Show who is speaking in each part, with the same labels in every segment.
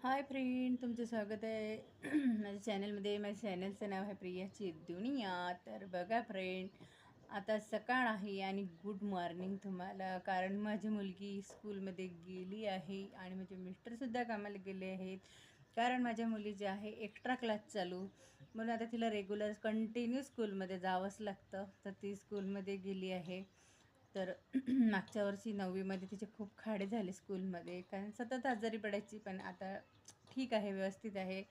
Speaker 1: Hi friend, तुमचं स्वागत आहे माझ्या चॅनलमध्ये. माझ्या चॅनलचं नाव आहे प्रियाची दुनिया. तर बघा फ्रेंड, आता सकाळ आहे आणि गुड मॉर्निंग तुम्हाला. कारण माझी मुलगी स्कूलमध्ये गेली आहे आणि माझे मिस्टरसुद्धा कामाला गेले आहेत. कारण माझ्या मुलीचे आहे एक्स्ट्रा क्लास चालू, म्हणून आता तिला रेग्युलर कंटिन्यू स्कूलमध्ये जावंच लागतं. तर ती स्कूलमध्ये गेली आहे. तर मागच्या वर्षी 9वीमध्ये तिचे खूप खाडे झाले स्कूलमध्ये, कारण सतत आजारी पडायची. पण आता ठीक आहे, व्यवस्थित आहे.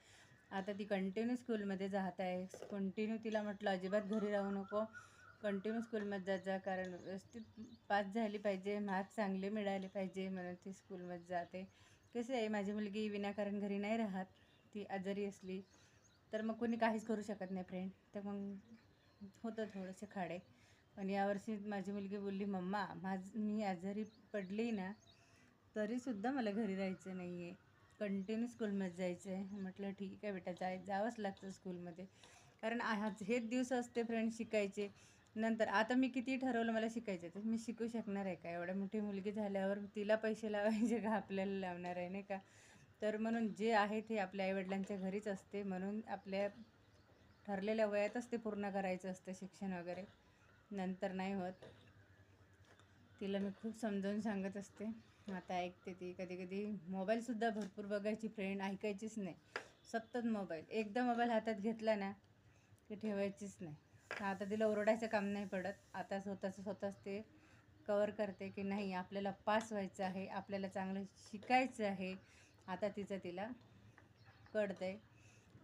Speaker 1: आता ती कंटिन्यू स्कूलमध्ये जात आहे. कंटिन्यू तिला म्हटलं अजिबात घरी राहू नको, कंटिन्यू स्कूलमध्ये जात जा, कारण व्यवस्थित पास झाली पाहिजे, मार्क्स चांगले मिळाले पाहिजे, म्हणून ती स्कूलमध्ये जाते. कसं आहे, माझी मुलगी विनाकारण घरी नाही राहत. ती आजारी असली तर मग कोणी काहीच करू शकत नाही फ्रेंड. तर मग होतं थोडेसे खाडे. पण यावर्षी माझी मुलगी बोलली, मम्मा मी आजारी पडली ना तरीसुद्धा मला घरी राहायचं नाही आहे, कंटिन्यू स्कूलमध्ये जायचं आहे. म्हटलं ठीक आहे बेटा, जावंच लागतं स्कूलमध्ये, कारण आज हेच दिवस असते फ्रेंड शिकायचे. नंतर आता मी किती ठरवलं मला शिकायचं, तर मी शिकू शकणार आहे का? एवढ्या मोठी मुलगी झाल्यावर तिला पैसे लावायचे का आपल्याला लावणार आहे, नाही का? तर म्हणून जे आहे ते आपल्या आईवडिलांच्या घरीच असते. म्हणून आपल्या ठरलेल्या वयातच ते पूर्ण करायचं असतं शिक्षण वगैरे, नंतर नाही होत. तिला मी खूप समजावून सांगत असते. आता ऐकते ती. कधी कधी मोबाईलसुद्धा भरपूर बघायची फ्रेंड, ऐकायचीच नाही. सतत मोबाईल, एकदा मोबाईल हातात घेतला ना की ठेवायचीच नाही. आता तिला ओरडायचं काम नाही पडत. आता स्वतःच ते कवर करते की नाही, आपल्याला पास व्हायचं आहे, आपल्याला चांगलं शिकायचं आहे. आता तिला कळतं आहे.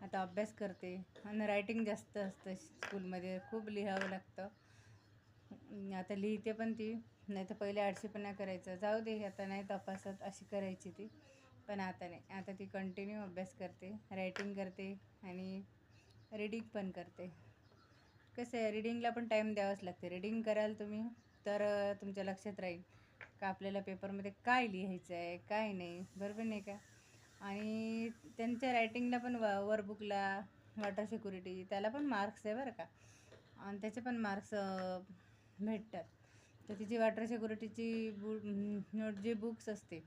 Speaker 1: आता अभ्यास करते. आणि रायटिंग जास्त असतं स्कूलमध्ये, खूप लिहावं लागतं. आता लिहिते पण ती, नाही तर पहिले आळशीपणा करायचं, जाऊ दे आता नाही तपासत, अशी करायची ती. पण आता नाही, आता ती कंटिन्यू अभ्यास करते, रायटिंग करते आणि रीडिंग पण करते. कसं आहे, रीडिंगला पण टाईम द्यावाच लागते. रीडिंग कराल तुम्ही तर तुमच्या लक्षात राहील का आपल्याला पेपरमध्ये काय लिहायचं आहे, काय नाही, बरोबर नाही का? आणि त्यांच्या रायटिंगला पण वर्कबुकला वॉटर सिक्युरिटी त्याला पण मार्क्स आहे बरं का, आणि त्याचे पण मार्क्स भेटतात. तर तिची वॉटर सिक्युरिटीची नोट जे बुक्स असते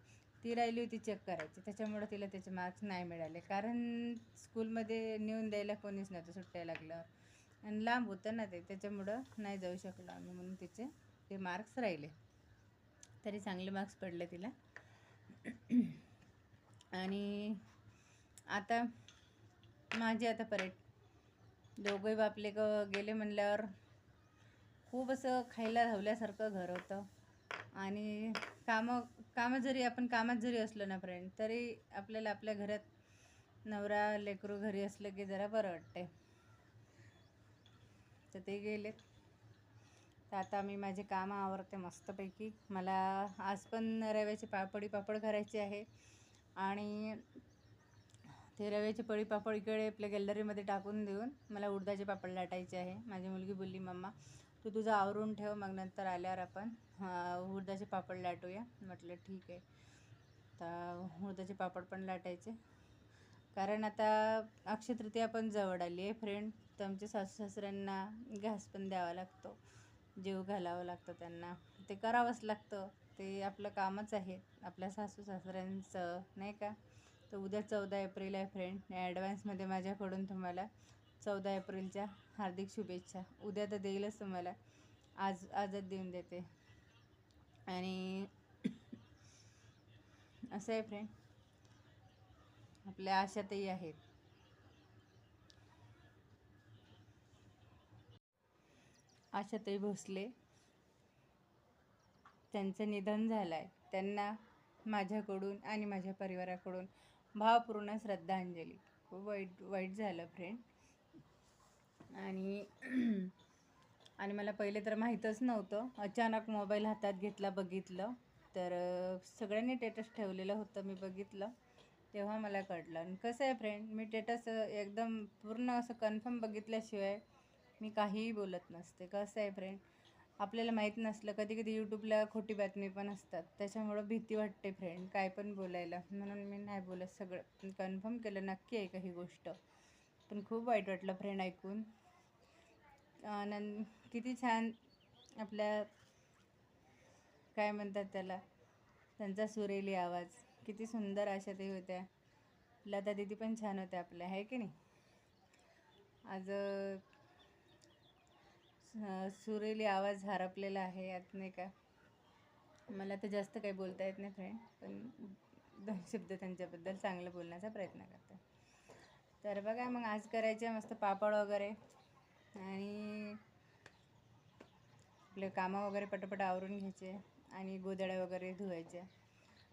Speaker 1: ती राहिली होती चेक करायची, त्याच्यामुळं तिला त्याचे मार्क्स नाही मिळाले. कारण स्कूलमध्ये नेऊन द्यायला कोणीच नव्हतं सुट्ट्या लागल्यावर, आणि लांब होतं ना ते, त्याच्यामुळं नाही जाऊ शकलो आम्ही, म्हणून तिचे ते मार्क्स राहिले. तरी चांगले मार्क्स पडले तिला. आणि आता माझे आता दोघंही बापले गेले म्हणल्यावर खूप असं खायला धावल्यासारखं घर होतं. आणि कामं जरी आपण कामात जरी असलो ना फ्रेंड, तरी आपल्याला आपल्या घरात नवरा लेकरू घरी असलं की जरा बरं वाटते. तर ते गेलेत. तर आता मी माझे कामं आवरते मस्तपैकी. मला आज पण रव्याचे पापड करायचे आहे, आणि ते रव्याचे पापड इकडे आपल्या गॅलरीमध्ये टाकून देऊन मला उडदाचे पापड लाटायचे आहे. माझी मुलगी बोलली, मम्मा तू तुझं आवरून ठेव, मग नंतर आल्यावर आपण उडदाचे पापड लाटूया. म्हटलं ठीक आहे. तर उडदाचे पापड पण लाटायचे, कारण आता अक्षय तृतीया पण जवळ आली आहे फ्रेंड. तर आमच्या सासू सासऱ्यांना घास पण द्यावा लागतो, जेव घालावं लागतं त्यांना, ते करावंच लागतं. ते आपलं कामच आहे आपल्या सासू सासऱ्यांचं, नाही का? तर उद्या 14 एप्रिल आहे फ्रेंड. ॲडव्हान्समध्ये माझ्याकडून तुम्हाला 14 एप्रिलच्या हार्दिक शुभेच्छा. उद्या तर देईलच तुम्हाला, आजच देऊन देते. आणि असं आहे फ्रेंड, आपल्या आशाताई आहेत. आशाताई भोसले, त्यांचं निधन झालं आहे. त्यांना माझ्याकडून आणि माझ्या परिवाराकडून भावपूर्ण श्रद्धांजली. खूप वाईट झालं फ्रेंड. आणि आणि मला पहिले तर माहीतच नव्हतं. अचानक मोबाईल हातात घेतला, बघितलं तर सगळ्यांनी टेटस ठेवलेलं होतं. मी बघितलं तेव्हा मला कळलं. आणि कसं आहे फ्रेंड, मी टेटस एकदम पूर्ण असं कन्फर्म बघितल्याशिवाय मी काहीही बोलत नसते. कसं आहे फ्रेंड, आपल्याला माहीत नसलं, कधी कधी यूट्यूबला खोटी बातमी पण असतात, त्याच्यामुळं भीती वाटते फ्रेंड काय पण बोलायला, म्हणून मी नाही बोलत. सगळं कन्फर्म केलं नक्की आहे का ही गोष्ट. पण खूप वाईट वाटलं फ्रेंड ऐकून. किती छान आपल्या, काय म्हणतात त्याला, त्यांचा सुरेली आवाज, किती सुंदर अशा ते होत्या. लता दीदी पण छान होते आपल्या, आहे की नाही. आज सुरेली आवाज हरपलेला आहे यात, नाही का. मला तर जास्त काही बोलता येत नाही फ्रेंड, पण 2 शब्द त्यांच्याबद्दल चांगलं बोलण्याचा प्रयत्न करते. तर बघा मग आज करायचे मस्त पापड वगैरे आणि आपले कामं वगैरे पटापट आवरून घ्यायचे आणि गोधड्या वगैरे धुवायच्या.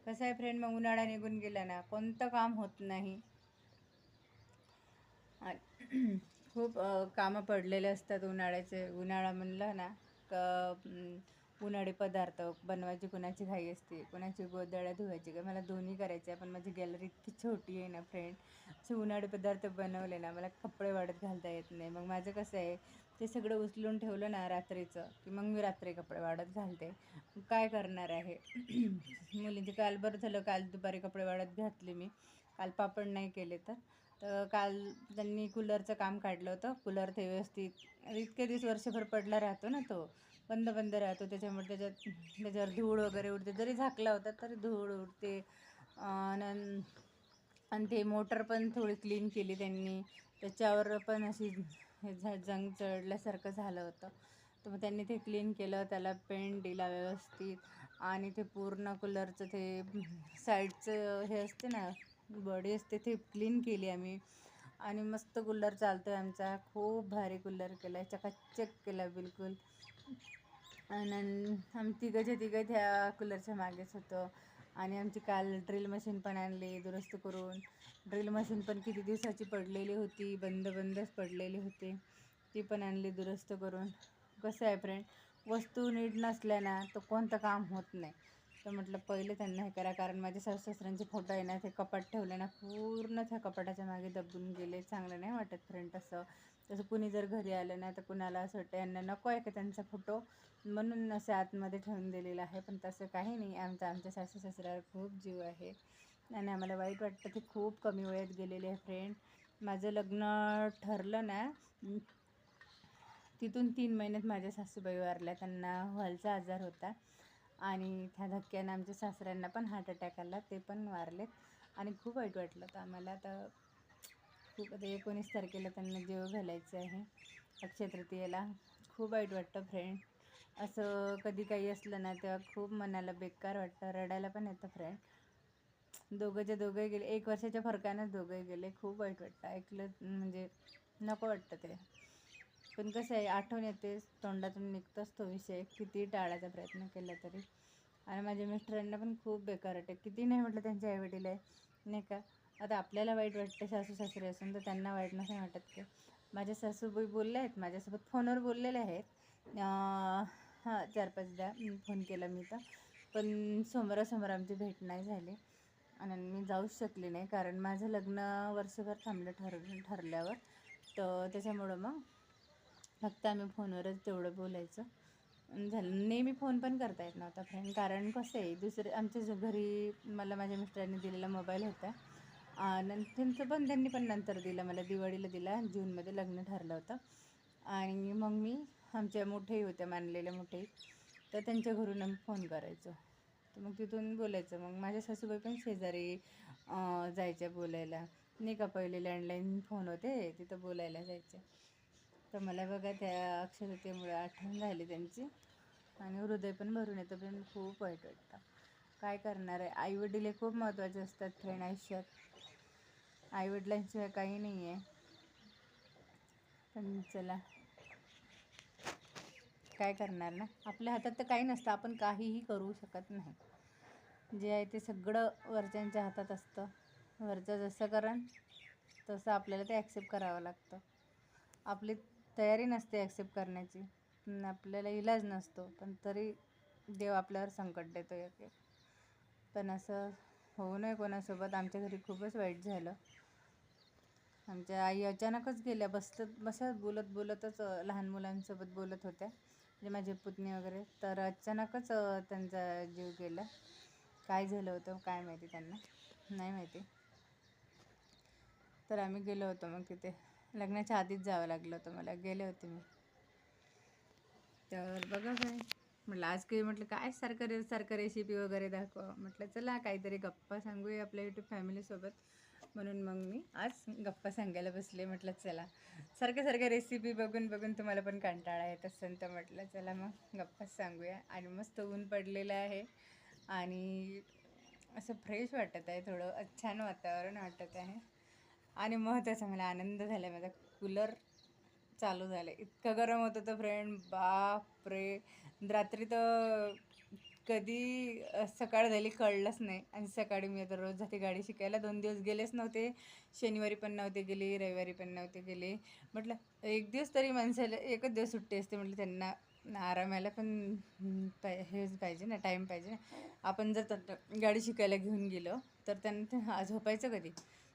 Speaker 1: कसं आहे फ्रेंड, मग उन्हाळा निघून गेला ना कोणतं काम होत नाही. खूप कामं पडलेले असतात उन्हाळ्याचे. उन्हाळा म्हणलं ना उन्हाळी पदार्थ बनवायची कुणाची घाई असते, कुणाची गोधड्या धुवायची का. मला दोन्ही करायचे आहे, पण माझी गॅलरी इतकी छोटी आहे ना फ्रेंड, असे उन्हाळी पदार्थ बनवले ना मला कपडे वाळत घालता येत नाही. मग माझं कसं आहे, ते सगळं उचलून ठेवलं ना रात्रीचं की मग मी रात्री कपडे वाळत घालते. काय करणार आहे. मुलींचे काल बरं झालं, काल दुपारी कपडे वाळत घातले मी. काल पापड नाही केले तर काल त्यांनी कूलरचं काम काढलं होतं. कूलर ते व्यवस्थित इतके दिवस वर्षभर पडला राहतो ना, तो बंद राहतो, त्याच्यामुळे त्याच्यावर धूळ वगैरे उडते. जरी झाकला होता तरी धूळ उडते. आणि ते मोटर पण थोडी क्लीन केली त्यांनी, त्याच्यावर पण अशी जंग चढल्यासारखं झालं होतं. तर मग त्यांनी ते क्लीन केलं, त्याला पेंट दिला व्यवस्थित आणि ते पूर्ण कूलरचं ते साईडचं हे असते ना बॉडी असते ते क्लीन केली आम्ही आणि मस्त कूलर चालतो आहे आमचा. खूप भारी कूलर केला आहे, चकाचक केला बिलकुल. आणि आम्ही तिघं त्या कूलरच्या मागेच होतो. आणि आमची काल ड्रिल मशीन पण आणली दुरुस्त करून. ड्रिल मशीन पण किती दिवसाची पडलेली होती, बंदच पडलेली होती, ती पण आणली दुरुस्त करून. कसं आहे फ्रेंड, वस्तू नीट नसल्या ना तर कोणतं काम होत नाही. तर म्हटलं पहिले त्यांना हे करा, कारण माझे सासू सासऱ्यांचे फोटो आहे ना ते कपाट ठेवले ना पूर्ण त्या कपाटाच्या मागे दबून गेले. चांगलं नाही वाटत फ्रेंड तसं कुणी जर घरी आलं ना तर कुणाला असं वाटतं यांना नको आहे का त्यांचा फोटो, म्हणून असं आतमध्ये ठेवून दिलेलं आहे. पण तसं काही नाही, आमच्या सासू सासऱ्यावर खूप जीव आहे आणि आम्हाला वाईट वाटतं ते खूप कमी वयात गेलेले आहे फ्रेंड. माझं लग्न ठरलं ना तिथून 3 महिन्यात माझ्या सासूबाई वारल्या. त्यांना व्हालचा आजार होता आणि त्या धक्क्यानं आमच्या सासऱ्यांना पण हार्ट अटॅक आला, ते पण वारलेत. आणि खूप वाईट वाटलं तर आम्हाला. तर खूप आता 19 तारखेला त्यांना जीव घालायचं आहे, अक्षय तृतीयेला. खूप वाईट वाटतं फ्रेंड. असं कधी काही असलं ना तेव्हा खूप मनाला बेकार वाटतं, रडायला पण येतं फ्रेंड. दोघंही गेले, 1 वर्षाच्या फरकानंच दोघंही गेले. खूप वाईट वाटतं ऐकलं म्हणजे, नको वाटतं ते. पण कसं आहे, आठवण येते, तोंडातून निघतोच तो विषय, किती टाळायचा प्रयत्न केला तरी. आणि माझ्या मिस्टरांना पण खूप बेकार वाटते, किती नाही म्हटलं त्यांचे आईवडील आहे नाही का. आता आपल्याला वाईट वाटते सासू सासरे असून, तर त्यांना वाईट नसेल वाटत ते. माझ्या सासूबाई बोलल्या आहेत माझ्यासोबत, फोनवर बोललेले आहेत. हां 4-5दा फोन केला मी तर, पण समोरासमोर आमची भेट नाही झाली आणि मी जाऊच शकले नाही, कारण माझं लग्न वर्षभर थांबलं ठरल्यावर. तर त्याच्यामुळं मग फक्त आम्ही फोनवरच तेवढं बोलायचं झालं. नेहमी फोन पण करता येत नव्हता फ्रेंड, कारण कसं आहे, दुसरे आमच्या घरी मला माझ्या मिस्टरांनी दिलेला मोबाईल होता. त्यांनी पण नंतर दिला मला, दिवाळीला दिला, जूनमध्ये लग्न ठरलं होतं. आणि मग मी आमच्या मोठेही होत्या मानलेल्या मोठे, तर त्यांच्या घरून आम्ही फोन करायचो, तर मग तिथून बोलायचं. मग माझ्या सासूबाई पण शेजारी जायच्या बोलायला नाही का, पहिले लँडलाईन फोन होते तिथं बोलायला जायच्या. तर मला बघा त्या अक्षरतेमुळे आठवण झाली त्यांची आणि हृदय पण भरून येतं, पण खूप वाईट वाटतं. काय करणार आहे, आईवडील हे खूप महत्त्वाचे असतात फ्रेंड आयुष्यात. आईवडिलांशिवाय काही नाही आहे. पण चला, काय करणार ना, आपल्या हातात तर काही नसतं, आपण काहीही करू शकत नाही. जे आहे ते सगळं वरच्यांच्या हातात असतं. वरचं जसं करण तसं आपल्याला ते ॲक्सेप्ट करावं लागतं. आपली तयारी नसते ॲक्सेप्ट करण्याची, आपल्याला इलाज नसतो, पण तरी देव आपल्यावर संकट देतो एक. पण असं होऊ नये कोणासोबत. आमच्या घरी खूपच वाईट झालं. आमच्या आई अचानकच गेल्या, बसत बोलतच लहान मुलांसोबत बोलत होत्या, म्हणजे माझी पुतणी वगैरे. तर अचानकच त्यांचा जीव गेला. काय झालं होतं काय माहिती, त्यांना नाही माहिती. तर आम्ही गेलो होतो, मग तिथे लग्नाच्या आधीच जावं लागलं होतं मला, गेले होते मी. तर बघा काय म्हटलं, आज काही म्हटलं काय सारखं रेसिपी वगैरे दाखवा, म्हटलं चला काहीतरी गप्पा सांगूया आपल्या यूट्यूब फॅमिलीसोबत. म्हणून मग मी आज गप्पा सांगायला बसले. म्हटलं चला सारख्या रेसिपी बघून बघून तुम्हाला पण कंटाळा येत असेल, तर म्हटलं चला मग गप्पाच सांगूया. आणि मस्त ऊन पडलेलं आहे आणि असं फ्रेश वाटत आहे, थोडं छान वातावरण वाटत आहे. आणि महत्त्वाचा मला आनंद झाला आहे, माझा कूलर चालू झालं. इतकं गरम होतं तर फ्रेंड, बाप रे. रात्री तर कधी सकाळ झाली कळलंच नाही. आणि सकाळी मी आता रोज जाते गाडी शिकायला. 2 दिवस गेलेच नव्हते. शनिवारी पण नव्हते गेले, रविवारी पण नव्हते गेले. म्हटलं एक दिवस तरी माणसाला, एकच दिवस सुट्टी असते म्हटलं, त्यांना आरामाला पण हेच पाहिजे ना, टाईम पाहिजे ना. आपण जर गाडी शिकायला घेऊन गेलो तर त्यांना झोपायचं कधी.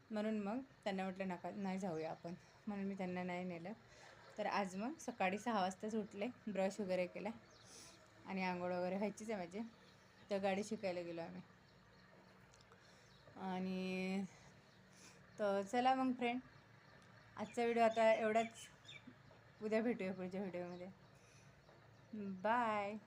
Speaker 1: म्हणून मग त्यांना म्हटलं नका, नाही जाऊया आपण. म्हणून मी त्यांना नाही नेलं. तर आज मग सकाळी 6 वाजताच उठले, ब्रश वगैरे केला आणि आंघोळ वगैरे व्हायचीच आहे माझी. तर गाडी शिकायला गेलो आम्ही. आणि तर चला मग फ्रेंड, आजचा व्हिडिओ आता एवढाच. उद्या भेटूया पुढच्या व्हिडिओमध्ये. बाय.